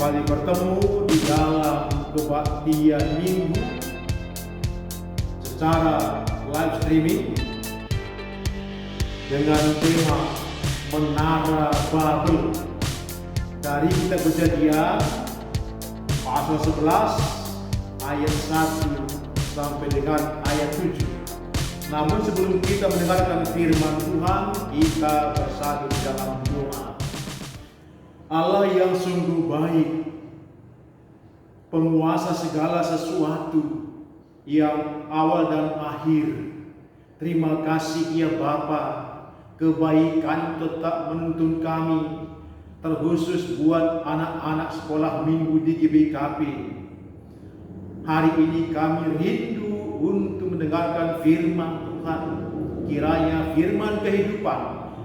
kembali bertemu di dalam kebaktian minggu secara live streaming dengan tema Menara Babel dari kitab Kejadian pasal 11 ayat 1 sampai dengan ayat 7. Namun sebelum kita mendengarkan firman Tuhan, kita bersatu dalam doa. Allah yang sungguh baik, penguasa segala sesuatu yang awal dan akhir. Terima kasih ya Bapa, kebaikan tetap menuntun kami, terkhusus buat anak-anak sekolah minggu di GBKP. Hari ini kami rindu untuk mendengarkan firman Tuhan. Kiranya firman kehidupan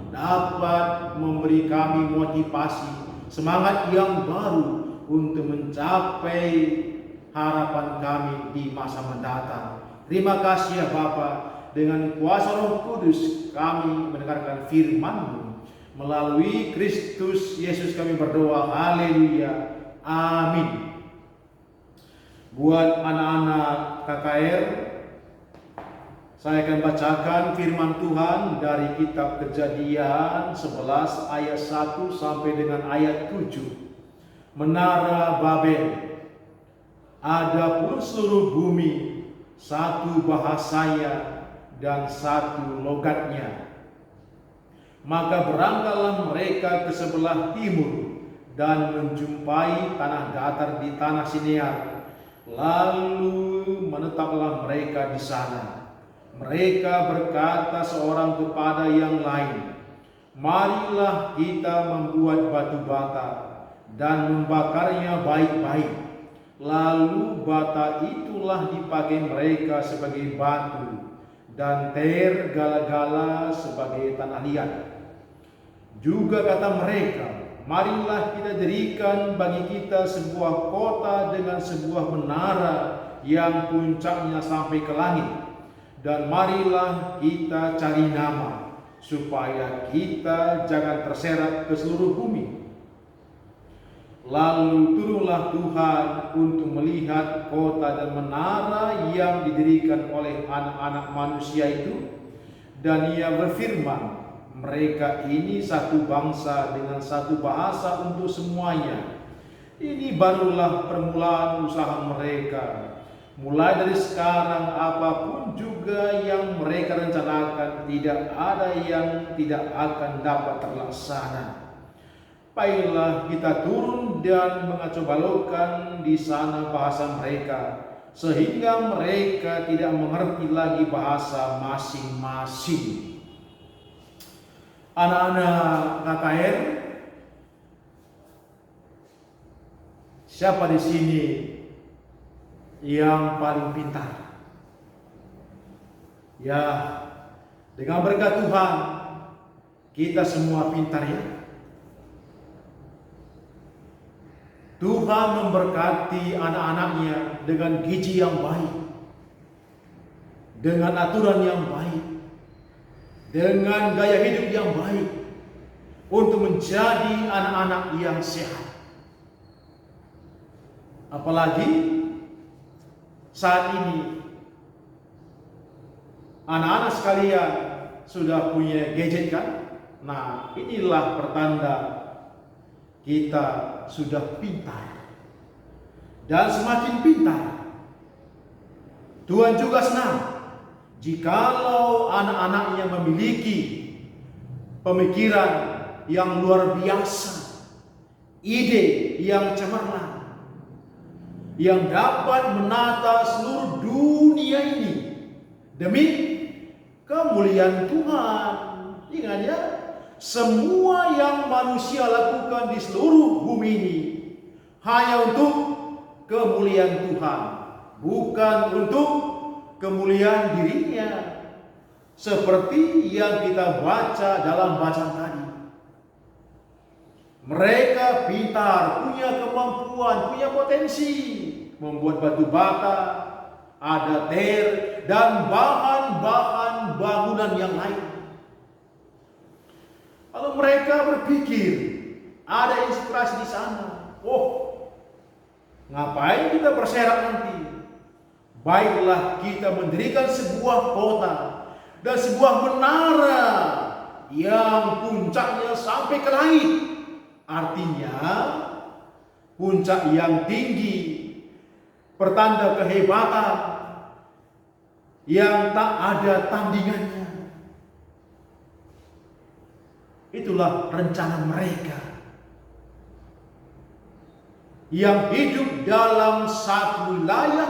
dapat memberi kami motivasi, semangat yang baru untuk mencapai harapan kami di masa mendatang. Terima kasih ya Bapa, dengan kuasa Roh Kudus kami mendengarkan firman-Mu. Melalui Kristus Yesus kami berdoa. Haleluya. Amin. Buat anak-anak KKR, saya akan bacakan firman Tuhan dari kitab Kejadian 11 ayat 1 sampai dengan ayat 7. Menara Babel. Adapun seluruh bumi satu bahasanya dan satu logatnya. Maka berangkatlah mereka ke sebelah timur dan menjumpai tanah datar di tanah Sinear. Lalu menetaplah mereka di sana. Mereka berkata seorang kepada yang lain, marilah kita membuat batu bata dan membakarnya baik-baik. Lalu bata itulah dipakai mereka sebagai batu dan ter gala-gala sebagai tanah liat. Juga kata mereka, marilah kita dirikan bagi kita sebuah kota dengan sebuah menara yang puncaknya sampai ke langit. Dan marilah kita cari nama, supaya kita jangan terserak ke seluruh bumi. Lalu turunlah Tuhan untuk melihat kota dan menara yang didirikan oleh anak-anak manusia itu. Dan ia berfirman, mereka ini satu bangsa dengan satu bahasa untuk semuanya. Ini barulah permulaan usaha mereka. Mulai dari sekarang apapun juga yang mereka rencanakan, tidak ada yang tidak akan dapat terlaksana. Baiklah kita turun dan mengacobalokkan di sana bahasa mereka, sehingga mereka tidak mengerti lagi bahasa masing-masing. Anak-anak KKR, siapa di sini yang paling pintar? Ya, dengan berkat Tuhan kita semua pintar ya. Tuhan memberkati anak-anaknya dengan gizi yang baik, dengan aturan yang baik, dengan gaya hidup yang baik, untuk menjadi anak-anak yang sehat. Apalagi saat ini anak-anak sekalian sudah punya gadget kan? Nah, inilah pertanda kita sudah pintar. Dan semakin pintar, Tuhan juga senang jikalau anak-anaknya memiliki pemikiran yang luar biasa, ide yang cemerlang, yang dapat menata seluruh dunia ini demi kemuliaan Tuhan. Ingat ya, semua yang manusia lakukan di seluruh bumi ini hanya untuk kemuliaan Tuhan, bukan untuk kemuliaan dirinya. Seperti yang kita baca dalam bacaan tadi. Mereka pintar, punya kemampuan, punya potensi membuat batu bata, ada ter, dan bahan-bahan bangunan yang lain. Lalu mereka berpikir, ada inspirasi di sana. Oh, Ngapain kita berserak nanti? Baiklah kita mendirikan sebuah kota dan sebuah menara yang puncaknya sampai ke langit. Artinya puncak yang tinggi, pertanda kehebatan yang tak ada tandingannya. Itulah rencana mereka yang hidup dalam satu wilayah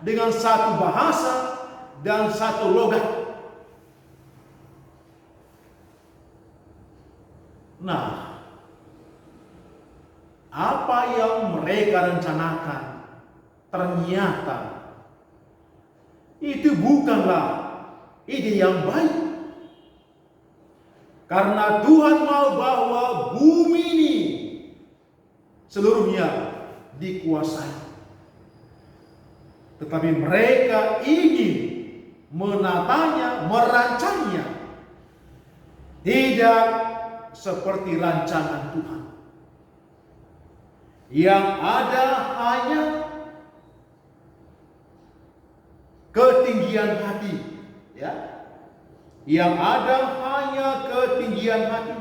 dengan satu bahasa dan satu logat. Nah, apa yang mereka rencanakan ternyata itu bukanlah ide yang baik. Karena Tuhan mau bahwa bumi ini seluruhnya dikuasai. Tetapi mereka ingin menatanya, merancangnya tidak seperti rancangan Tuhan. Yang ada hanya ketinggian hati, ya. Yang ada hanya ketinggian hati.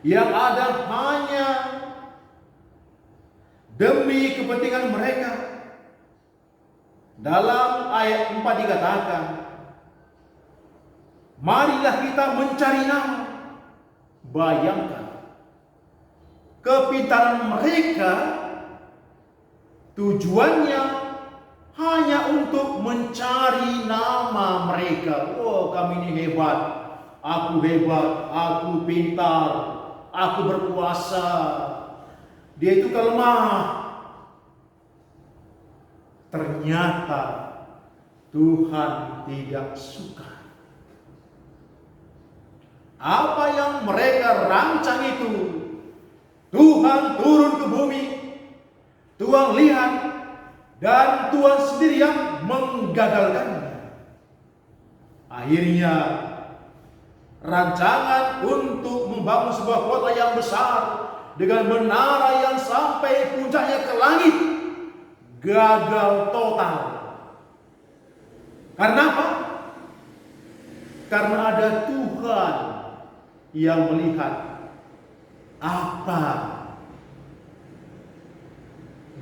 Yang ada hanya demi kepentingan mereka. Dalam ayat 4 dikatakan, marilah kita mencari nama. Bayangkan kepintaran mereka, tujuannya hanya untuk mencari nama mereka. Oh, kami ini hebat, aku pintar, aku berkuasa. Dia itu lemah. Ternyata Tuhan tidak suka. Apa yang mereka rancang itu, Tuhan turun ke bumi, Tuhan lihat, dan Tuhan sendiri yang menggagalkannya. Akhirnya rancangan untuk membangun sebuah kota yang besar dengan menara yang sampai puncaknya ke langit gagal total. Karena apa? Karena ada Tuhan yang melihat apa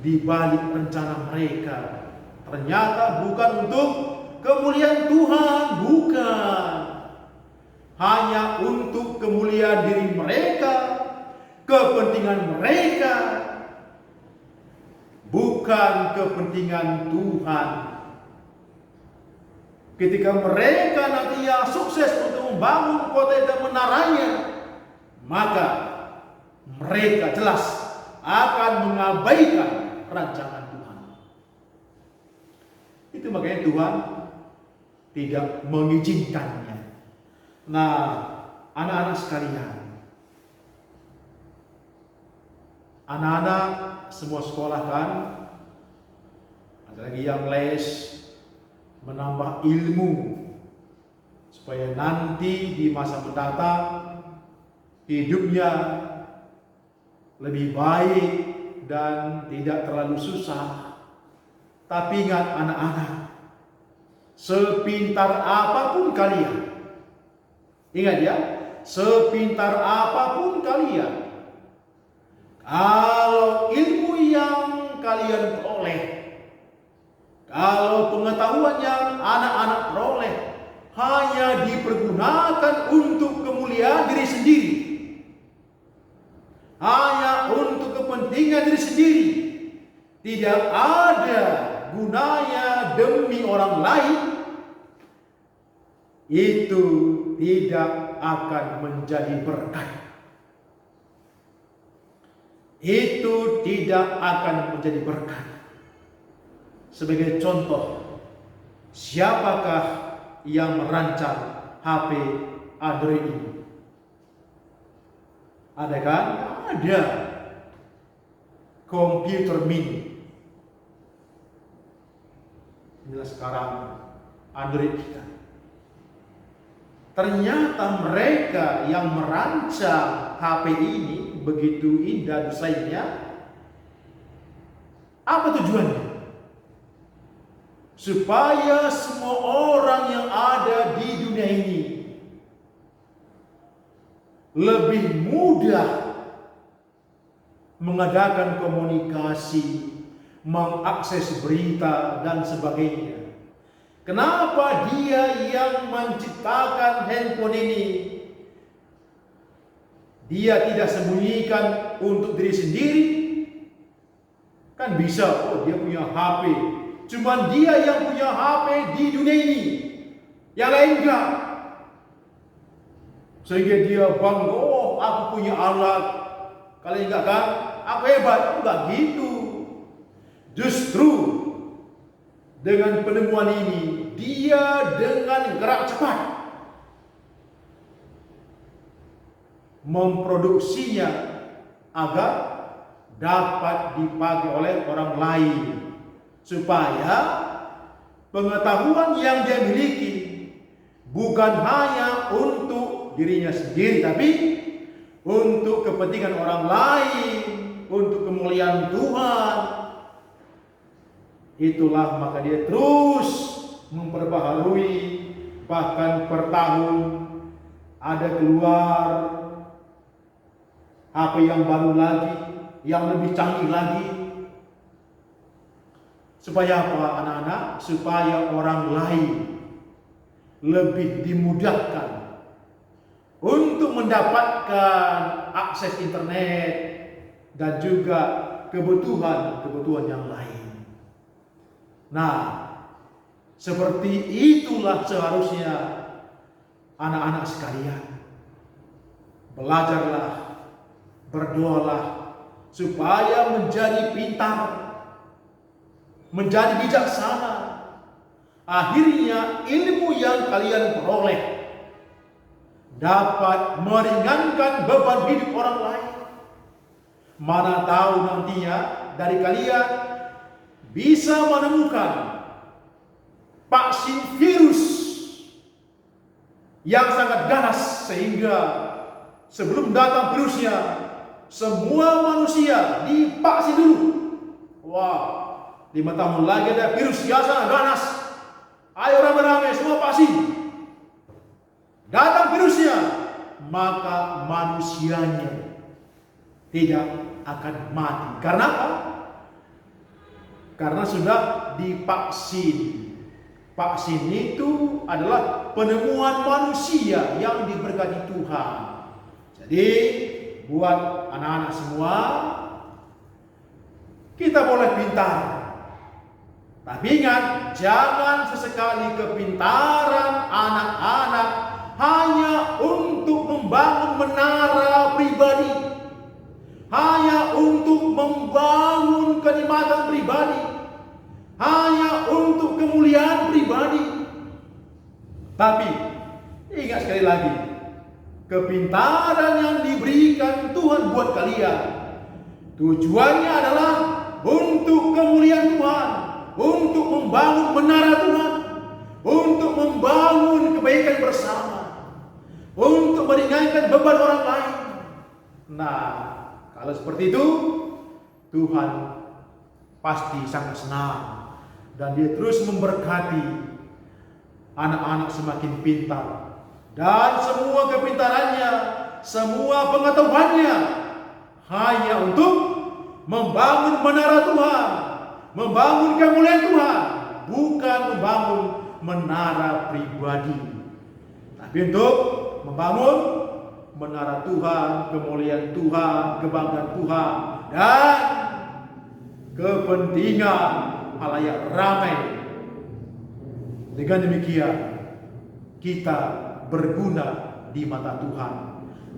di balik rencana mereka. Ternyata bukan untuk kemuliaan Tuhan, bukan. Hanya untuk kemuliaan diri mereka, kepentingan mereka, bukan kepentingan Tuhan. Ketika mereka nantinya sukses untuk membangun kota dan menaranya, maka mereka jelas akan mengabaikan rancangan Tuhan. Itu makanya Tuhan tidak mengizinkannya. Nah, anak-anak sekalian, anak-anak semua sekolah kan, ada lagi yang les, menambah ilmu, supaya nanti di masa mendatang hidupnya lebih baik dan tidak terlalu susah. Tapi ingat anak-anak, sepintar apapun kalian, ingat ya, sepintar apapun kalian, kalau ilmu yang kalian peroleh, kalau pengetahuan yang anak-anak peroleh hanya dipergunakan untuk kemuliaan diri sendiri, hanya untuk kepentingan diri sendiri, tidak ada gunanya demi orang lain, itu tidak akan menjadi berkat. Itu tidak akan menjadi berkat. Sebagai contoh, siapakah yang merancang HP Android ini? Ada kan? Ada. Komputer mini. Inilah sekarang Android kita. Ternyata mereka yang merancang HP ini begitu indah desainnya, Apa tujuannya? Supaya semua orang yang ada di dunia ini lebih mudah mengadakan komunikasi, mengakses berita, dan sebagainya. Kenapa dia yang menciptakan handphone ini? Dia tidak sembunyikan untuk diri sendiri. Kan bisa, oh dia punya HP. Cuman dia yang punya HP di dunia ini. Yang lain enggak. Sehingga dia bangga, oh aku punya alat. Kalian enggak kan? Aku hebat. Enggak gitu. Justru dengan penemuan ini, dia dengan gerak cepat memproduksinya agar dapat dipakai oleh orang lain, supaya pengetahuan yang dia miliki bukan hanya untuk dirinya sendiri, tapi untuk kepentingan orang lain, untuk kemuliaan Tuhan. Itulah maka dia terus memperbaharui, bahkan per tahun ada keluar HP yang baru lagi, yang lebih canggih lagi. Supaya apa anak-anak? Supaya orang lain lebih dimudahkan untuk mendapatkan akses internet dan juga kebutuhan yang lain. Nah, seperti itulah seharusnya anak-anak sekalian. Belajarlah, berdoalah supaya menjadi pintar, menjadi bijaksana. Akhirnya ilmu yang kalian peroleh dapat meringankan beban hidup orang lain. Mana tahu nantinya dari kalian bisa menemukan vaksin virus yang sangat ganas, sehingga sebelum datang virusnya semua manusia divaksin dulu. Wah, 5 tahun lagi ada virus yang sangat ganas. Ayo ramai-ramai semua vaksin. Datang virusnya, maka manusianya tidak akan mati. Karena apa? Karena sudah divaksin. Vaksin itu adalah penemuan manusia yang diberkati Tuhan. Jadi buat anak-anak semua, kita boleh pintar, tapi ingat, jangan sesekali kepintaran anak-anak hanya untuk membangun menara pribadi, hanya untuk membangun kenikmatan pribadi, hanya untuk kemuliaan pribadi. Tapi ingat sekali lagi, kepintaran yang diberikan Tuhan buat kalian, tujuannya adalah untuk kemuliaan Tuhan, untuk membangun menara Tuhan, untuk membangun kebaikan bersama, untuk meringankan beban orang lain. Nah, kalau seperti itu, Tuhan pasti sangat senang, dan dia terus memberkati anak-anak semakin pintar. Dan semua kepintarannya, semua pengetahuannya hanya untuk membangun menara Tuhan, membangun kemuliaan Tuhan, bukan membangun menara pribadi, tapi untuk membangun menara Tuhan, kemuliaan Tuhan, kebanggaan Tuhan, dan kepentingan halayak ramai. Dengan demikian kita berguna di mata Tuhan.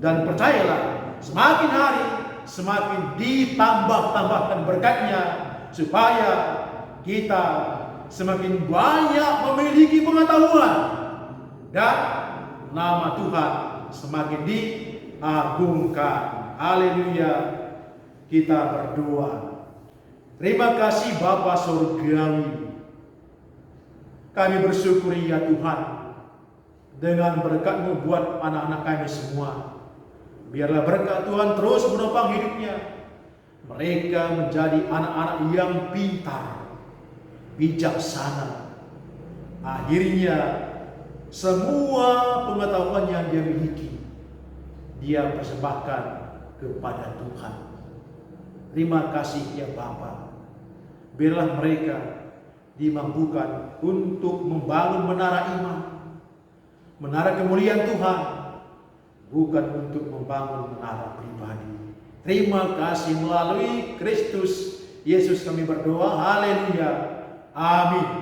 Dan percayalah, semakin hari semakin ditambah-tambahkan berkatnya, supaya kita semakin banyak memiliki pengetahuan dan nama Tuhan semakin diagungkan. Haleluya. Kita berdoa. Terima kasih Bapa Surgawi, kami bersyukur ya Tuhan dengan berkat-Mu buat anak-anak kami semua. Biarlah berkat Tuhan terus menopang hidupnya, Mereka menjadi anak-anak yang pintar, bijaksana. Akhirnya semua pengetahuan yang dia miliki, dia persembahkan kepada Tuhan. Terima kasih ya Bapa. Biarlah mereka dimampukan untuk membangun menara iman, menara kemuliaan Tuhan, bukan untuk membangun menara pribadi. Terima kasih, melalui Kristus Yesus kami berdoa. Haleluya. Amin.